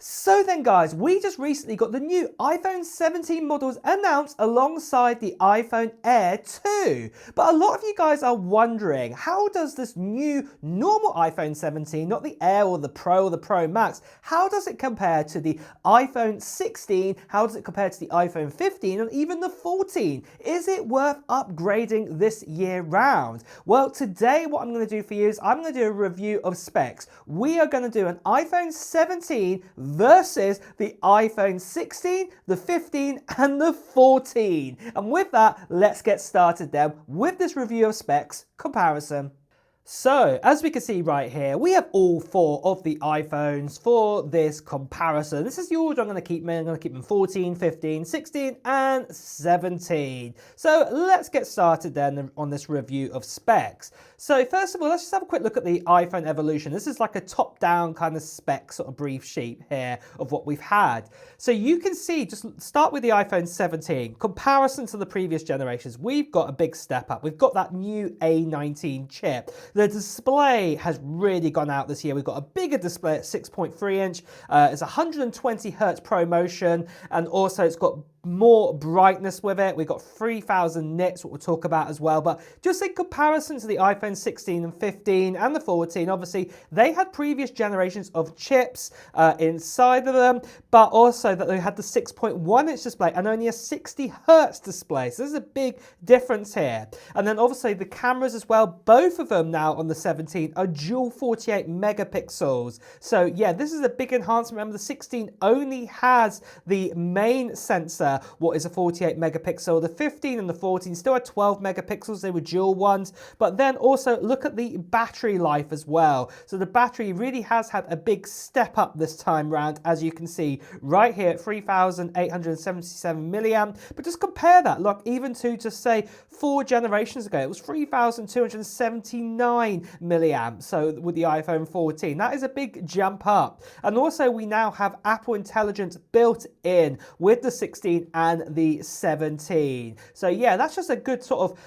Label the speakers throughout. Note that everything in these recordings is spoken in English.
Speaker 1: So then guys, we just recently got the new iPhone 17 models announced alongside the iPhone Air 2. But a lot of you guys are wondering, how does this new normal iPhone 17, not the Air or the Pro or the Pro Max, how does it compare to the iPhone 16? How does it compare to the iPhone 15 and even the 14? Is it worth upgrading this year round? Well, today what I'm going to do for you is I'm going to do a review of specs. We are going to do an iPhone 17 versus the iPhone 16, the 15 and the 14. And with that, let's get started then with this review of specs comparison. So, as we can see right here, we have all four of the iPhones for this comparison. This is the order I'm going to keep them in. I'm going to keep them 14, 15, 16 and 17. So let's get started then on this review of specs. So first of all, let's just have a quick look at the iPhone evolution. This is like a top-down kind of spec sort of brief sheet here of what we've had. So you can see, just start with the iPhone 17. Comparison to the previous generations, we've got a big step up. We've got that new A19 chip. The display has really gone out this year. We've got a bigger display at 6.3 inch. It's 120 Hertz ProMotion, and also it's got more brightness with it. We've got 3000 nits, what we'll talk about as well. But just in comparison to the iPhone 16 and 15 and the 14, obviously they had previous generations of chips inside of them, but also that they had the 6.1 inch display and only a 60 Hertz display. So there's a big difference here. And then obviously the cameras as well, both of them now on the 17 are dual 48 megapixels. So yeah, this is a big enhancement. Remember, the 16 only has the main sensor, what is a 48 megapixel. The 15 and the 14 still had 12 megapixels. They were dual ones. But then also look at the battery life as well. So the battery really has had a big step up this time round, as you can see right here at 3,877 milliamp. But just compare that, look, even to just say 4 generations ago, it was 3,279 milliamp. So with the iPhone 14, that is a big jump up. And also we now have Apple Intelligence built in with the 16 and the 17. So yeah, that's just a good sort of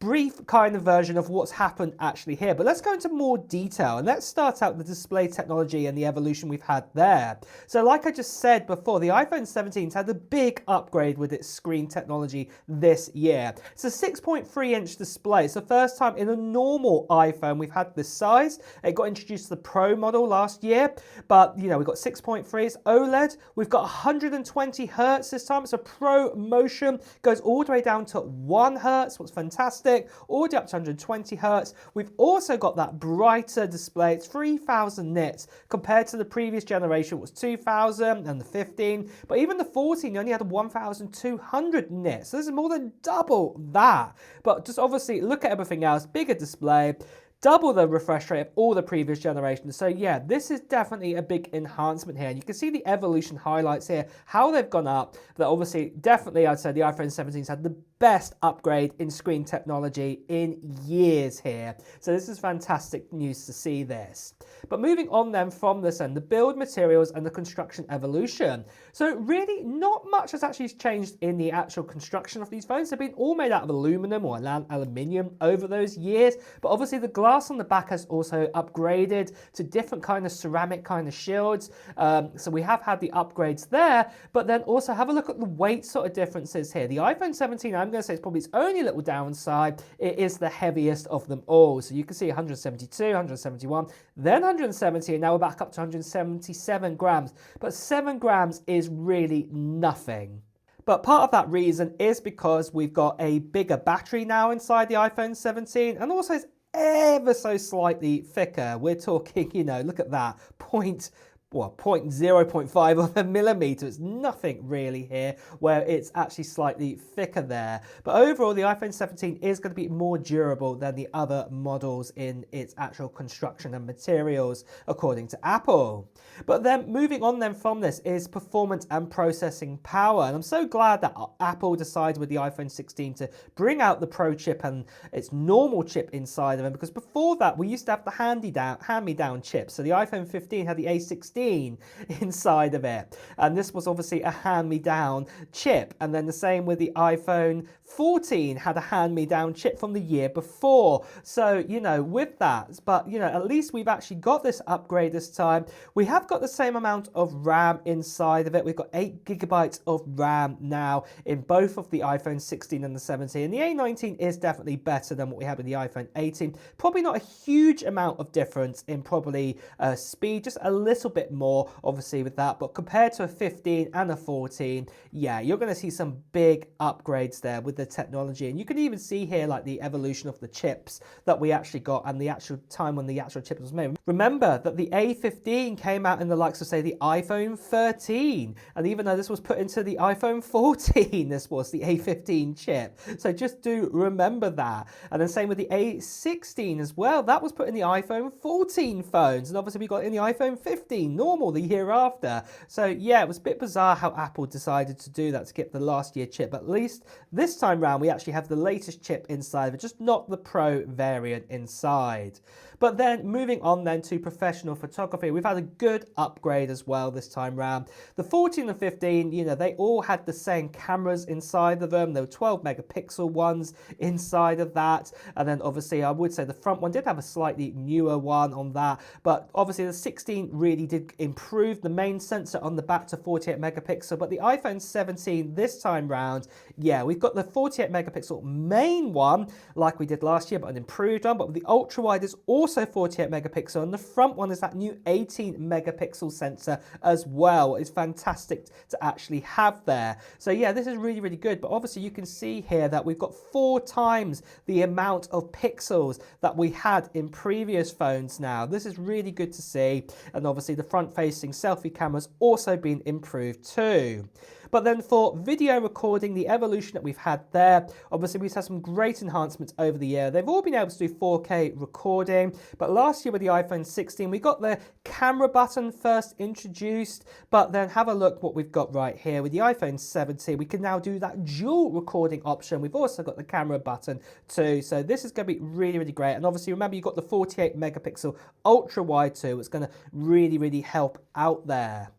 Speaker 1: brief kind of version of what's happened actually here. But let's go into more detail and let's start out the display technology and the evolution we've had there. So like I just said before, the iPhone 17's had a big upgrade with its screen technology this year. It's a 6.3 inch display. It's the first time in a normal iPhone we've had this size. It got introduced to the Pro model last year, but you know, we've got 6.3, it's OLED. We've got 120 Hertz this time. It's a ProMotion, goes all the way down to 1 Hertz, what's fantastic. All the way up to 120 Hertz. We've also got that brighter display. It's 3000 nits compared to the previous generation, was 2000 and the 15. But even the 14 only had 1200 nits. So this is more than double that. But just obviously look at everything else. Bigger display, double the refresh rate of all the previous generations. So yeah, this is definitely a big enhancement here. And you can see the evolution highlights here, how they've gone up. That obviously, definitely I'd say the iPhone 17's had the best upgrade in screen technology in years here. So this is fantastic news to see this. But moving on then from this end, the build materials and the construction evolution. So really not much has actually changed in the actual construction of these phones. They've been all made out of aluminum or aluminium over those years. But obviously the glass on the back has also upgraded to different kind of ceramic kind of shields. So we have had the upgrades there, but then also have a look at the weight sort of differences here. The iPhone 17, I'm going to say it's probably its only little downside. It is the heaviest of them all. So you can see 172, 171, then 170, and now we're back up to 177 grams. But 7 grams is really nothing. But part of that reason is because we've got a bigger battery now inside the iPhone 17, and also it's ever so slightly thicker. We're talking, you know, look at that, 0.5 of a millimeter. It's nothing really here, where it's actually slightly thicker there. But overall, the iPhone 17 is going to be more durable than the other models in its actual construction and materials, according to Apple. But then moving on then from this is performance and processing power. And I'm so glad that Apple decided with the iPhone 16 to bring out the Pro chip and its normal chip inside of them, because before that we used to have the hand-me-down chips. So the iPhone 15 had the A16 13 inside of it. And this was obviously a hand-me-down chip. And then the same with the iPhone 14 had a hand-me-down chip from the year before. So, you know, with that, but, you know, at least we've actually got this upgrade this time. We have got the same amount of RAM inside of it. We've got 8 gigabytes of RAM now in both of the iPhone 16 and the 17. And the A19 is definitely better than what we had with the iPhone 18. Probably not a huge amount of difference in probably speed, just a little bit more, obviously, with that. But compared to a 15 and a 14, yeah, you're going to see some big upgrades there with the technology. And you can even see here like the evolution of the chips that we actually got and the actual time when the actual chip was made. Remember that the A15 came out in the likes of, say, the iPhone 13. And even though this was put into the iPhone 14, this was the A15 chip. So just do remember that. And then same with the A16 as well. That was put in the iPhone 14 phones. And obviously we got it in the iPhone 15 normal the year after. So yeah, it was a bit bizarre how Apple decided to do that, to get the last year chip. But at least this time round we actually have the latest chip inside of it, just not the Pro variant inside. But then moving on then to professional photography, we've had a good upgrade as well this time round. The 14 and 15, you know, they all had the same cameras inside of them. There were 12 megapixel ones inside of that. And then obviously I would say the front one did have a slightly newer one on that. But obviously the 16 really did improve the main sensor on the back to 48 megapixel. But the iPhone 17 this time round, yeah, we've got the 48 megapixel main one like we did last year, but an improved one. But with the ultra wide is also 48 megapixel, and the front one is that new 18 megapixel sensor as well. It's fantastic to actually have there. So yeah, this is really, really good. But obviously you can see here that we've got 4 times the amount of pixels that we had in previous phones now. This is really good to see. And obviously the front-facing selfie camera's also been improved too. But then for video recording, the evolution that we've had there, obviously we've had some great enhancements over the year. They've all been able to do 4K recording, but last year with the iPhone 16, we got the camera button first introduced, but then have a look what we've got right here. With the iPhone 17, we can now do that dual recording option. We've also got the camera button too, so this is going to be really, really great. And obviously remember, you've got the 48 megapixel ultra wide too. It's going to really, really help out there.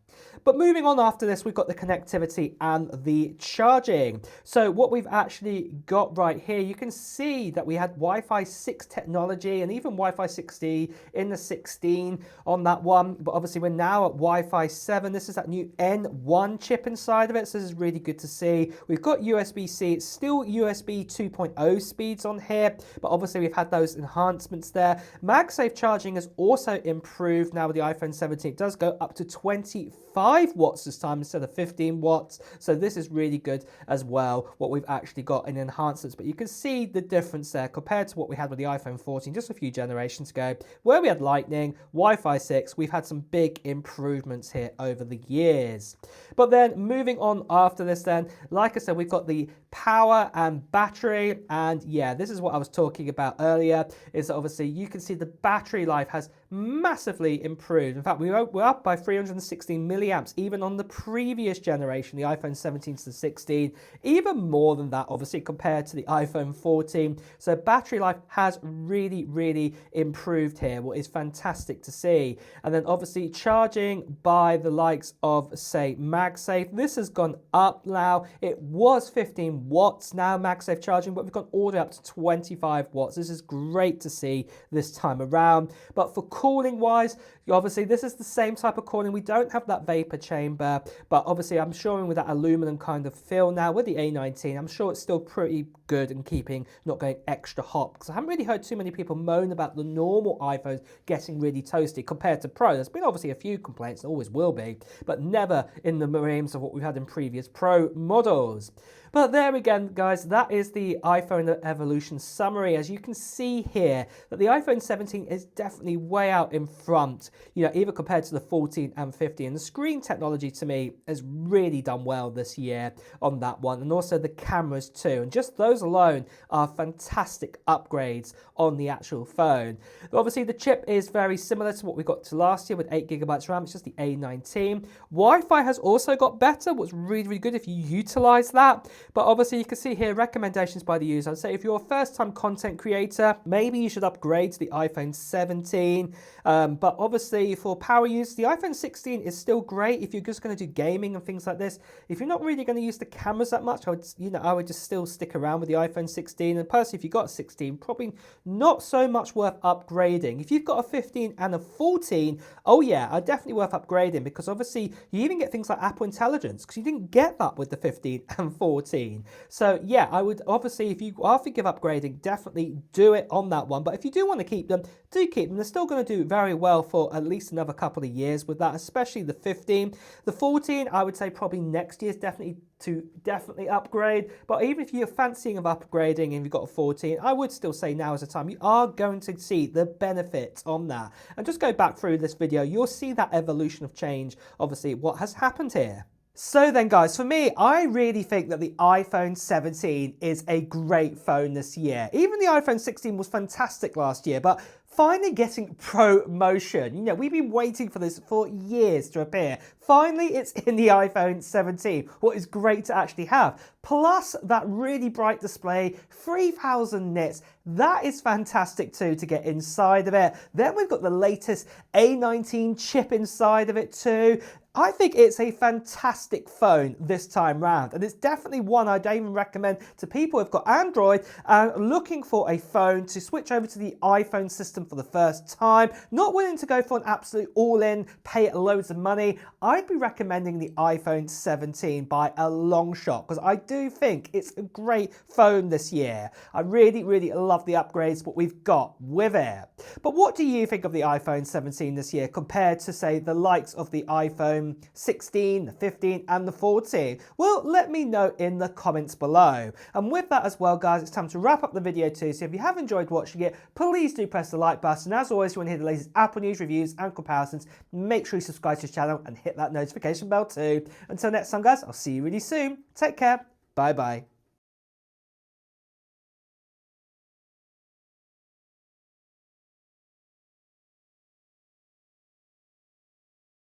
Speaker 1: But moving on after this, we've got the connectivity and the charging. So what we've actually got right here, you can see that we had Wi-Fi 6 technology and even Wi-Fi 6E in the 16 on that one. But obviously we're now at Wi-Fi 7. This is that new N1 chip inside of it. So this is really good to see. We've got USB-C. It's still USB 2.0 speeds on here, but obviously we've had those enhancements there. MagSafe charging has also improved now with the iPhone 17. It does go up to 25 watts this time instead of 15 watts. So this is really good as well, what we've actually got in enhancements. But you can see the difference there compared to what we had with the iPhone 14 just a few generations ago, where we had Lightning, Wi-Fi 6. We've had some big improvements here over the years. But then moving on after this then, like I said, we've got the power and battery. And yeah, this is what I was talking about earlier, is that obviously you can see the battery life has massively improved. In fact, we're up by 316 milliamps even on the previous generation, the iPhone 17 to the 16, even more than that obviously compared to the iPhone 14. So battery life has really, really improved here, what is fantastic to see. And then obviously charging by the likes of, say, MagSafe, this has gone up now. It was 15 watts now, MagSafe charging, but we've gone all the way up to 25 watts. This is great to see this time around. But for cooling wise, obviously this is the same type of cooling. We don't have that vapor chamber, but obviously I'm showing with that aluminum kind of feel now with the A19. I'm sure it's still pretty good and keeping, not going extra hot, because I haven't really heard too many people moan about the normal iPhones getting really toasty compared to Pro. There's been obviously a few complaints, there always will be, but never in the realms of what we've had in previous Pro models. But there again, guys, that is the iPhone evolution summary. As you can see here, that the iPhone 17 is definitely way out in front, you know, even compared to the 14 and 15. The screen technology to me has really done well this year on that one, and also the cameras too. And just those alone are fantastic upgrades on the actual phone. Obviously, the chip is very similar to what we got to last year with 8 gigabytes RAM. It's just the A19. Wi-Fi has also got better, what's really, really good if you utilize that. But obviously you can see here recommendations by the user. I'd say if you're a first-time content creator, maybe you should upgrade to the iPhone 17. But obviously for power use, the iPhone 16 is still great if you're just going to do gaming and things like this. If you're not really going to use the cameras that much, I would just still stick around with the iPhone 16. And personally, if you've got a 16, probably not so much worth upgrading. If you've got a 15 and a 14, oh yeah, definitely worth upgrading, because obviously you even get things like Apple Intelligence, because you didn't get that with the 15 and 14. So yeah, I would obviously, if you are thinking of upgrading, definitely do it on that one. But if you do want to keep them, do keep them. They're still going to do very well for at least another couple of years with that, especially the 15. The 14, I would say probably next year's definitely upgrade. But even if you're fancying of upgrading and you've got a 14, I would still say now is the time. You are going to see the benefits on that. And just go back through this video, you'll see that evolution of change, obviously what has happened here. So then guys, for me, I really think that the iPhone 17 is a great phone this year. Even the iPhone 16 was fantastic last year, but finally getting promotion. You know, we've been waiting for this for years to appear. Finally, it's in the iPhone 17. What is great to actually have. Plus that really bright display, 3000 nits. That is fantastic too to get inside of it. Then we've got the latest A19 chip inside of it too. I think it's a fantastic phone this time round, and it's definitely one I'd even recommend to people who've got Android and looking for a phone to switch over to the iPhone system for the first time, not willing to go for an absolute all-in, pay loads of money. I'd be recommending the iPhone 17 by a long shot, because I do think it's a great phone this year. I really, really love the upgrades what we've got with it. But what do you think of the iPhone 17 this year compared to, say, the likes of the iPhone 16, the 15 and the 14? Well, let me know in the comments below. And with that as well, guys, it's time to wrap up the video too. So if you have enjoyed watching it, please do press the like button. As always, if you want to hear the latest Apple news, reviews and comparisons, make sure you subscribe to the channel and hit that notification bell too. Until next time, guys, I'll see you really soon. Take care. Bye bye.